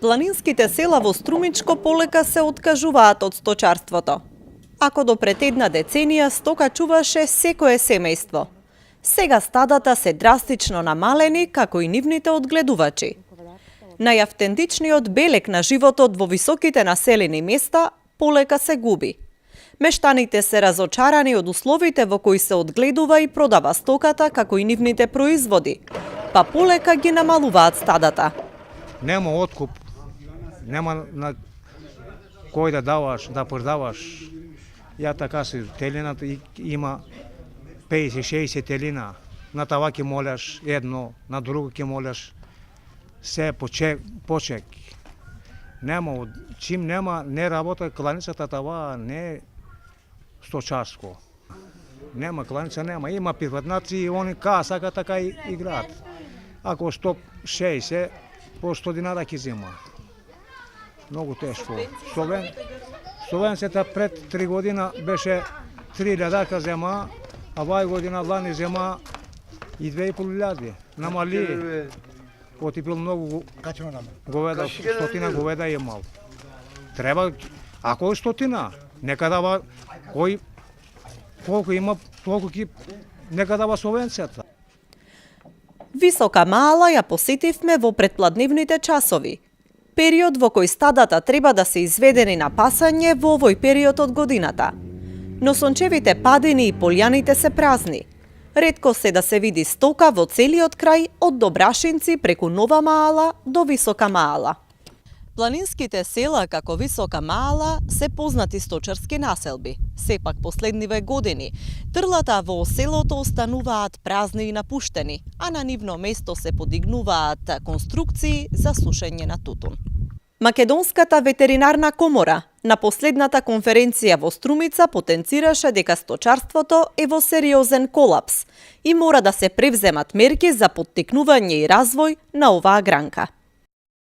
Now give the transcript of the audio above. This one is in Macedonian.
Планинските села во Струмичко полека се откажуваат од сточарството. Ако до пред една деценија стока чуваше секое семејство, сега стадата се драстично намалени, како и нивните одгледувачи. Најавтентичниот белег на животот во високите населени места полека се губи. Мештаните се разочарани од условите во кои се одгледува и продава стоката, како и нивните производи, па полека ги намалуваат стадата. Нема откуп, нема на кој да даваш, да продаваш. Ја така си, телината има 50-60 телина. На това ќе молеш едно, на друго ќе молеш се почек. Нема, чим нема, не работа кланицата, това не е сточарско. Нема, кланица нема. Има пиватнаци и они сака така и играат. Ако сток 60, по 100 динара ќе зема. Многу тешко. Словенците пред 3 година беше 3000 зема, а вај година лани зема и 2500. Намали. Отипил многу говеда, 100 говеда имал. Треба, ако е 100, нека дава, кој, колку има, толку нека дава Словенцата. Висока Маала ја посетивме во предпладневните часови. Период во кој стадата треба да се изведени на пасање во овој период од годината. Но сончевите падини и полјаните се празни. Ретко се да се види стока во целиот крај од Добрашинци преку Нова Маала до Висока Маала. Планинските села како Висока Маала се познати сточарски населби. Сепак последниве години трлата во селото остануваат празни и напуштени, а на нивно место се подигнуваат конструкции за сушење на тутун. Македонската ветеринарна комора на последната конференција во Струмица потенцираше дека сточарството е во сериозен колапс и мора да се превземат мерки за поттикнување и развој на оваа гранка.